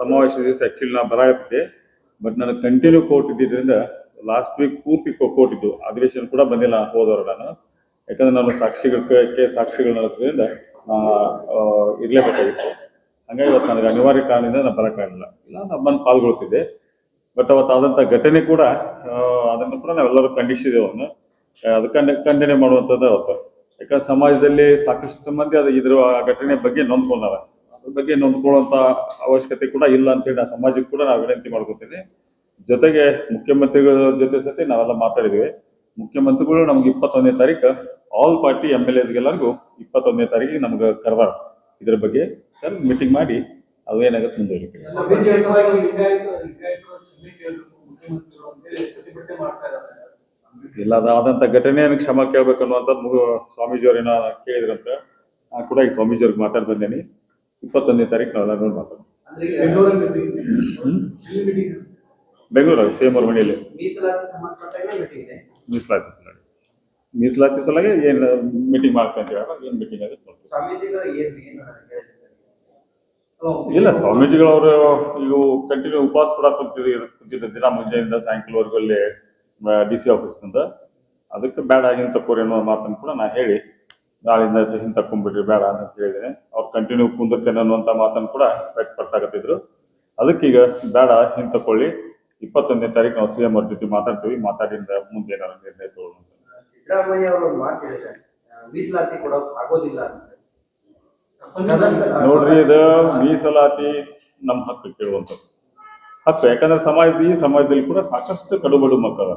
ಸಮಾವೇಶ ದಿವಸ ಆಕ್ಚುಲಿ ನಾ ಬರಾಕತ್ತಿದ್ದೆ, ಬಟ್ ನನಗೆ ಕಂಟಿನ್ಯೂ ಕೋರ್ಟ್ ಇದ್ದಿದ್ದರಿಂದ ಲಾಸ್ಟ್ ವೀಕ್ ಪೂರ್ತಿ ಕೋರ್ಟ್ ಇದ್ದು, ಅಧಿವೇಶನ ಕೂಡ ಬಂದಿಲ್ಲ ಹೋದವರು ನಾನು. ಯಾಕಂದ್ರೆ ನಾನು ಸಾಕ್ಷಿಗಳು ನಡೆದ್ರಿಂದ ಇರಲೇಬೇಕಾಗಿತ್ತು. ಹಂಗಾಗಿ ಇವತ್ತು ನನಗೆ ಅನಿವಾರ್ಯ ಕಾರಣದಿಂದ ನಾನು ಬರೋಕ್ಕಾಗಲಿಲ್ಲ, ಇಲ್ಲ ನಾನು ಬಂದು ಪಾಲ್ಗೊಳ್ತಿದ್ದೆ. ಬಟ್ ಅವತ್ತು ಆದಂಥ ಘಟನೆ ಕೂಡ ಅದನ್ನು ಕೂಡ ನಾವೆಲ್ಲರೂ ಖಂಡಿಸಿದ್ದೇವೆ. ಅದಕ್ಕೆ ಖಂಡನೆ ಮಾಡುವಂಥದ್ದು ಅವತ್ತು. ಯಾಕಂದ್ರೆ ಸಮಾಜದಲ್ಲಿ ಸಾಕಷ್ಟು ಮಂದಿ ಇದ್ರ ಘಟನೆ ಬಗ್ಗೆ ನೊಂದ್ಕೊಂಡಾರ. ಅದ್ರ ಬಗ್ಗೆ ನೊಂದ್ಕೊಳ್ಳುವಂಥ ಅವಶ್ಯಕತೆ ಕೂಡ ಇಲ್ಲ ಅಂತೇಳಿ ನಾನು ಸಮಾಜಕ್ಕೆ ಕೂಡ ನಾವು ವಿನಂತಿ ಮಾಡ್ಕೊತೀನಿ. ಜೊತೆಗೆ ಮುಖ್ಯಮಂತ್ರಿಗಳ ಜೊತೆ ಸತಿ ನಾವೆಲ್ಲ ಮಾತಾಡಿದ್ವಿ. ಮುಖ್ಯಮಂತ್ರಿಗಳು ನಮ್ಗೆ 21ನೇ ತಾರೀಕು ಆಲ್ ಪಾರ್ಟಿ MLAಸ್ಗೆಲ್ಲರಿಗೂ 21ನೇ ತಾರೀಕಿಗೆ ನಮ್ಗೆ ಕರೆದಾರ. ಇದ್ರ ಬಗ್ಗೆ ಮೀಟಿಂಗ್ ಮಾಡಿ ಅದು ಏನಾಗುತ್ತೆ ಮುಂದುವರಿಕೆ. ಇಲ್ಲ, ಅದಾದಂಥ ಘಟನೆಯನ್ನು ಕ್ಷಮ ಕೇಳ್ಬೇಕು ಅನ್ನುವಂಥದ್ದು ಸ್ವಾಮೀಜಿಯವ್ರೇನ ಕೇಳಿದ್ರಂತ. ನಾನು ಕೂಡ ಈಗ ಸ್ವಾಮೀಜಿಯವ್ರಿಗೆ ಮಾತಾಡಿ ಬಂದೇನೆ. 21ನೇ ತಾರೀಕು ನಾವೆಲ್ಲ ಮಾತಾಡೋಣ. ಬೆಂಗಳೂರಲ್ಲಿ ಸೇಮ್ ಅವ್ರ ಮನೆಯಲ್ಲಿ ಮೀಸಲಾತಿ ಸಲುವಾಗಿ ಏನು ಮೀಟಿಂಗ್ ಮಾಡ್ಕೊಂತ ಏನು ಮೀಟಿಂಗ್ ಆಗುತ್ತೆ ಇಲ್ಲ. ಸ್ವಾಮೀಜಿಗಳವರು ಈಗ ಕಂಟಿನ್ಯೂ ಉಪವಾಸ ಕೂಡ ಕುಂತಿದ್ದ ದಿನ ಮುಂಜಾನೆಯಿಂದ ಸಾಯಂಕಾಲವರೆಗೂ ಅಲ್ಲಿ DC ಆಫೀಸ್ನಿಂದ. ಅದಕ್ಕೆ ಬೇಡ ಹಿಂತಕ್ಕೋರಿ ಅನ್ನೋ ಮಾತನ್ನು ಕೂಡ ನಾನು ಹೇಳಿ ನಾಳಿಂದ ಹಿಂತಕ್ಕೊಂಡ್ಬಿಡ್ರಿ ಬೇಡ ಅಂತ ಹೇಳಿದ್ದೇನೆ. ಅವ್ರು ಕಂಟಿನ್ಯೂ ಕುಂದಿರ್ತೇನೆ ಅನ್ನುವಂಥ ಮಾತನ್ನು ಕೂಡ ವ್ಯಕ್ತಪಡಿಸಾಕತ್ತಿದ್ರು. ಅದಕ್ಕೀಗ ಬೇಡ ಹಿಂತಕ್ಕೊಳ್ಳಿ, 21ನೇ ತಾರೀಕು ನಾವು CM ಅವ್ರ ಜೊತೆ ಮಾತಾಡ್ತೀವಿ, ಮಾತಾಡಿದ ಮುಂದೆ ಏನಾದ್ರು ನಿರ್ಣಯ ತಗೊಳ್ಳೋಣ. ಸಿದ್ದರಾಮಯ್ಯ ಅವರು ಮಾತು ಹೇಳಿದ್ದಾರೆ, ಮೀಸಲಾತಿ ಕೊಡೋಕೆ ಆಗೋದಿಲ್ಲ ಅಂತ. ನೋಡ್ರಿ, ಇದು ಮೀಸಲಾತಿ ನಮ್ಮ ಹಕ್ಕು ಕೇಳುವಂಥದ್ದು ಹಕ್ಕು. ಯಾಕಂದ್ರೆ ಈ ಸಮಾಜದಲ್ಲಿ ಕೂಡ ಸಾಕಷ್ಟು ಕಡುಬಡು ಮಕ್ಕಳ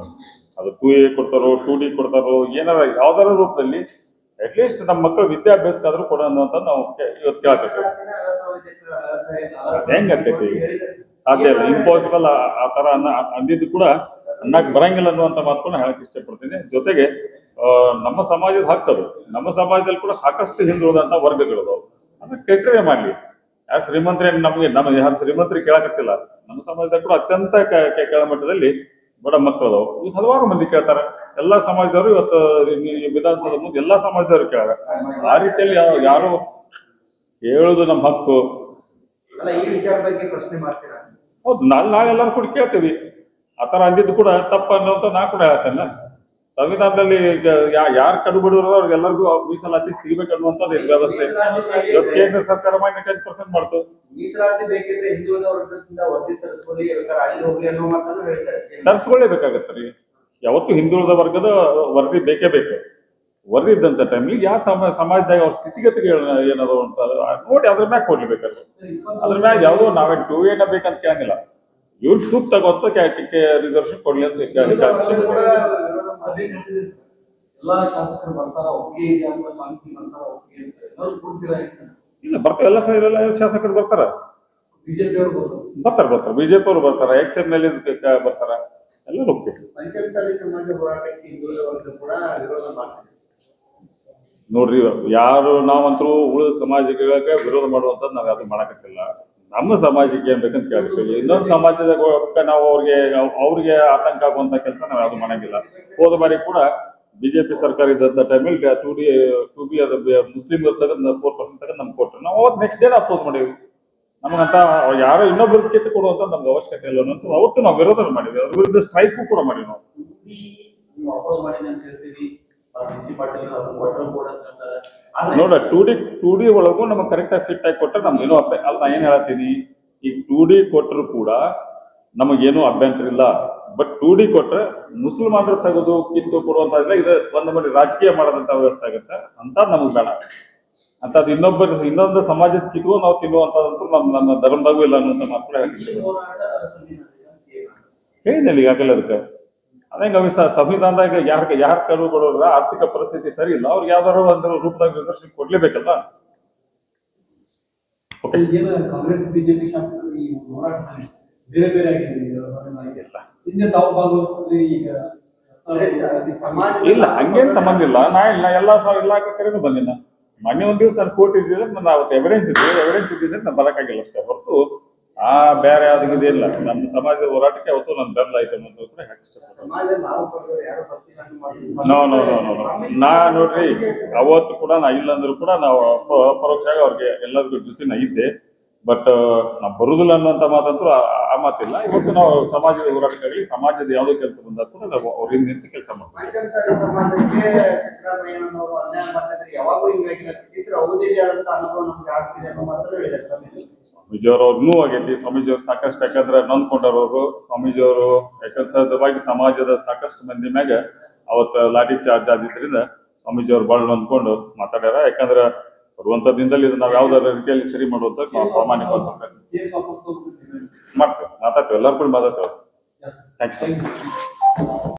ಅದು 2A ಕೊಡ್ತಾರೋ 2D ಕೊಡ್ತಾರೋ ಏನಾರ ಯಾವ್ದಾರ ರೂಪದಲ್ಲಿ ಅಟ್ಲೀಸ್ಟ್ ನಮ್ಮ ಮಕ್ಕಳು ವಿದ್ಯಾಭ್ಯಾಸಕ್ಕಾದ್ರೂ ಕೊಡೋ ಅನ್ನುವಂಥದ್ದು ನಾವು ಇವತ್ತು ಕೇಳಕತ್ತೀವಿ. ಹೆಂಗಾಕೈತಿ? ಸಾಧ್ಯ ಇಲ್ಲ, ಇಂಪಾಸಿಬಲ್. ಆ ತರ ಅಂದಿದ್ದು ಕೂಡ ಅನ್ನಕ್ಕೆ ಬರಂಗಿಲ್ಲ ಅನ್ನುವಂಥ ಮಾತುಗಳನ್ನ ಹೇಳಕ್ ಇಷ್ಟಪಡ್ತೀನಿ. ಜೊತೆಗೆ ನಮ್ಮ ಸಮಾಜದ ಹಕ್ಕದು. ನಮ್ಮ ಸಮಾಜದಲ್ಲಿ ಕೂಡ ಸಾಕಷ್ಟು ಹಿಂದುಳಿದಂಥ ವರ್ಗಗಳು ಅದಕ್ಕೆ ಕೆಟ್ಟರೆ ಮಾಡಲಿ. ಯಾರು ಶ್ರೀಮಂತರೇ ನಮಗೆ ಯಾರು ಶ್ರೀಮಂತರಿಗೆ ಕೇಳಕತ್ತಿಲ್ಲ. ನಮ್ಮ ಸಮಾಜದಾಗ ಕೂಡ ಅತ್ಯಂತ ಕೆಳಮಟ್ಟದಲ್ಲಿ ಬಡ ಮಕ್ಕಳು ಈಗ ಹಲವಾರು ಮಂದಿ ಕೇಳ್ತಾರೆ. ಎಲ್ಲಾ ಸಮಾಜದವರು ಇವತ್ತು ವಿಧಾನಸೌಧ ಮುಂದೆ ಎಲ್ಲಾ ಸಮಾಜದವರು ಕೇಳ. ಆ ರೀತಿಯಲ್ಲಿ ಯಾರು ಹೇಳುದು ನಮ್ಮ ಹಕ್ಕು. ಹೌದು, ನಾವೆಲ್ಲರೂ ಕೂಡ ಕೇಳ್ತೀವಿ. ಆತರ ಅಂದಿದ್ದು ಕೂಡ ತಪ್ಪ ಅನ್ನೋಂತ ನಾ ಕೂಡ ಹೇಳ್ತೇನೆ. ಸಂವಿಧಾನದಲ್ಲಿ ಯಾರು ಕಡುಬಡಿರೋ ಅವ್ರಿಗೆಲ್ಲರಿಗೂ ಮೀಸಲಾತಿ ಸಿಗಬೇಕನ್ನುವಂಥದ್ದು ವ್ಯವಸ್ಥೆ ಕೇಂದ್ರ ಸರ್ಕಾರ ಮಾಡಿ 10% ಮಾಡ್ತು. ತರಿಸ್ಕೊಳ್ಳೇಬೇಕಾಗತ್ತೆ ರೀ. ಯಾವತ್ತು ಹಿಂದುಳಿದ ವರ್ಗದ ವರದಿ ಬೇಕೇ ಬೇಕು. ವರದಿ ಇದ್ದಂತ ಟೈಮ್ಲಿ ಯಾವ ಸಮಾಜದಾಗ ಅವ್ರ ಸ್ಥಿತಿಗತಿಗಳು ಏನದು ಅಂತ ನೋಡಿ ಅದ್ರ ಮ್ಯಾಗ ಕೊಡ್ಲೇಬೇಕಾದ್ರೆ. ಅದ್ರ ಮ್ಯಾಗ ಯಾವುದೋ ನಾವೇನು 2A ಬೇಕಂತ ಕೇಳಂಗಿಲ್ಲ. ಇವ್ರು ಸೂಕ್ತ ಗೊತ್ತ ರಿಸರ್ವೇಶನ್ ಕೊಡ್ಲಿ ಅಂತ ಇಲ್ಲ ಬರ್ತಾರೆ. ಎಲ್ಲ ಶಾಸಕರು ಬರ್ತಾರ, ಬಿಜೆಪಿ ಅವರು ಬರ್ತಾರ, XMLA ಬರ್ತಾರ, ಎಲ್ಲ ಹೋಗ್ತೀವಿ. ನೋಡ್ರಿ, ಯಾರು ನಾವಂತರೂ ಉಳಿದ ಸಮಾಜಕ್ಕೆ ವಿರೋಧ ಮಾಡುವಂಥದ್ದು ನಾವ್ ಯಾವ್ದು ಮಾಡಕತ್ತಿಲ್ಲ. ನಮ್ಮ ಸಮಾಜಕ್ಕೆ ಏನ್ ಬೇಕಂತ ಕೇಳ್ತೀವಿ. ಇನ್ನೊಂದು ಸಮಾಜದಾಗ ನಾವು ಅವ್ರಿಗೆ ಆತಂಕ ಆಗುವಂತ ಕೆಲಸ ನಾವ್ ಯಾವ್ದು ಮಾಡಂಗಿಲ್ಲ. ಹೋದ ಬಾರಿ ಕೂಡ ಬಿಜೆಪಿ ಸರ್ಕಾರ ಇದ್ದಂತ ಟೈಮಲ್ಲಿ 2B ಮುಸ್ಲಿಂ 4% ತಗೊಂಡು ನಮ್ಗೆ ಕೊಟ್ಟರು. ನಾವು ಅವತ್ತು ನೆಕ್ಸ್ಟ್ ಡೇ ಅಪೋಸ್ ಮಾಡಿದ್ವಿ. ನಮಗಂತ ಯಾರೋ ಇನ್ನೊಬ್ಬರು ಕಿತ್ತು ಕೊಡುವಂತ ನಮ್ಗೆ ಅವಶ್ಯಕತೆ ಇಲ್ಲ ಅನ್ನೋದು ಅವತ್ತು ನಾವು ವಿರೋಧ ಮಾಡಿದ್ವಿ. ಅದ್ರ ವಿರುದ್ಧ ಸ್ಟ್ರೈಕು ಕೂಡ ಮಾಡಿದ್ವಿ ನಾವು. ನೋಡ 2D ಒಳಗೂ ನಮಗೆ ಕರೆಕ್ಟ್ ಆಗಿ ಫಿಟ್ ಆಗಿ ಕೊಟ್ಟರೆ ನಮ್ಗೇನು ಅಲ್ಲ. ನಾ ಏನ್ ಹೇಳ್ತೀನಿ, ಈಗ 2D ಕೊಟ್ಟರು ಕೂಡ ನಮಗೇನು ಅಭ್ಯಂತರ ಇಲ್ಲ. ಬಟ್ 2D ಕೊಟ್ರೆ ಮುಸಲ್ಮಾನರು ತೆಗೆದು ಕಿತ್ತು ಕೊಡುವಂತ ಇದು ಒಂದು ಮಾಡಿ ರಾಜಕೀಯ ಮಾಡೋದಂತ ವ್ಯವಸ್ಥೆ ಆಗುತ್ತೆ ಅಂತ ನಮಗ್ ಬೇಡ. ಅಂತದ್ ಇನ್ನೊಂದು ಸಮಾಜದ ಕಿತ್ತು ನಾವು ತಿನ್ನುವಂತದಂತೂ ನಮ್ಮ ಧರ್ಮದಾಗೂ ಇಲ್ಲ ಅನ್ನೋಂಥ ಮಾತ್ರ ಹೇಳಿದ್ನಲ್ಲ ಈಗಾಗಲೇ. ಅದಕ್ಕೆ ಅದಂಗ ಸಂವಿಧಾನದಾಗ ಯಾರು ಕರುಗಳವ್ರ ಆರ್ಥಿಕ ಪರಿಸ್ಥಿತಿ ಸರಿ ಇಲ್ಲ, ಅವ್ರಿಗೆ ಯಾವ್ದಾದ್ರು ಒಂದು ರೂಪದಾಗ ರಿಸರ್ವೇಶನ್ ಕೊಡ್ಲೇಬೇಕಲ್ಲ. ಕಾಂಗ್ರೆಸ್ ಬಿಜೆಪಿ ಶಾಸಕರು ಈ ಹೋರಾಟದಲ್ಲಿ ಬೇರೆ ಬೇರೆ ಇಲ್ಲ, ಹಂಗೇನ್ ಸಂಬಂಧ ಇಲ್ಲ. ನಾ ಎಲ್ಲ ಕಡೆನೂ ಬಂದಿನ. ಮೊನ್ನೆ ಒಂದ್ ದಿವಸ ನಾನು ಕೋರ್ಟ್ ಇದ್ದಿದ್ರೆ ನನ್ನ ಅವತ್ತು ಎವಿಡೆನ್ಸ್ ಇದ್ದಿದ್ರೆ ನಾನು ಬರಕ್ಕಾಗಿಲ್ಲ ಅಷ್ಟೇ ಹೊರತು ಬೇರೆ ಯಾವ್ದು ಇಲ್ಲ. ನಮ್ಮ ಸಮಾಜದ ಹೋರಾಟಕ್ಕೆ ಅವತ್ತು ನನ್ನ ಬೆಂಬಲ ಆಯ್ತು ಅನ್ನೋದು ಕೂಡ ನಾ ನೋಡ್ರಿ, ಅವತ್ತು ಕೂಡ ನಾ ಇಲ್ಲಂದ್ರು ಕೂಡ ನಾವು ಪರೋಕ್ಷವಾಗಿ ಅವ್ರಿಗೆ ಎಲ್ಲರಿಗೂ ಜೊತೆ ನಾ ಇದ್ದೆ. ಬಟ್ ನಾವು ಬರುದಿಲ್ಲ ಅನ್ನುವಂಥ ಮಾತಂತೂ ಆ ಮಾತಿಲ್ಲ. ಇವತ್ತು ನಾವು ಸಮಾಜದ ಹೋರಾಟಕ್ಕಾಗಲಿ ಸಮಾಜದ ಯಾವುದೇ ಕೆಲಸ ಬಂದಾಗ ಕೂಡ ನಾವು ಅವ್ರಿಂದ ನಿಂತು ಕೆಲಸ ಮಾಡ್ತೀವಿ. ಪಂಚಮಸಾಲಿ ಸಮಾಜಕ್ಕೆ ಸಿದ್ದರಾಮಯ್ಯನವರು ಅನ್ಯಾಯ ಮಾಡ್ತಿದ್ರೆ ಯಾವಾಗೂ ಹಿಂಗಾಗಿಲ್ಲ. ಬ್ರಿಟಿಷರ ಅವಧಿಯಲ್ಲಿ ಆದಂತ ಅನುಭವ ನಮ್ಗೆ ಆಗ್ತಿದೆ ಅನ್ನೋ ಮಾತನ್ನು ಹೇಳಿದ್ದಾರೆ ಸ್ವಾಮೀಜಿ. ಸ್ವಾಮೀಜಿಯವರು ಅವ್ರನ್ನೂ ಆಗೈತಿ. ಸ್ವಾಮೀಜಿಯವರು ಸಾಕಷ್ಟು ಯಾಕಂದ್ರೆ ನೊಂದ್ಕೊಂಡವರು ಸ್ವಾಮೀಜಿಯವರು, ಯಾಕಂದ್ರೆ ಸಹಜವಾಗಿ ಸಮಾಜದ ಸಾಕಷ್ಟು ಮಂದಿ ಮ್ಯಾಗ ಅವತ್ತು ಲಾಠಿ ಚಾರ್ಜ್ ಆಗಿದ್ರಿಂದ ಸ್ವಾಮೀಜಿಯವರು ಭಾಳ ನೊಂದ್ಕೊಂಡು ಮಾತಾಡ್ಯಾರ. ಯಾಕಂದ್ರೆ ಬರುವಂತ ದಿನದಲ್ಲಿ ಇದು ನಾವು ಯಾವ್ದಾರ ರೀತಿಯಲ್ಲಿ ಸರಿ ಮಾಡುವಂತ ನಾವು ಪ್ರಾಮಾಣಿಕವಾಗಿ ಕೇಸ್ ವಾಪಸ್ ತಗೋಬೇಕು. ಮಾಡ್ತೇವೆ, ಮಾತಾಡ್ತೇವೆ, ಎಲ್ಲರೂ ಕೂಡ ಮಾತಾಡ್ತೇವೆ. Yes, sir. Thank you sir. Thank you.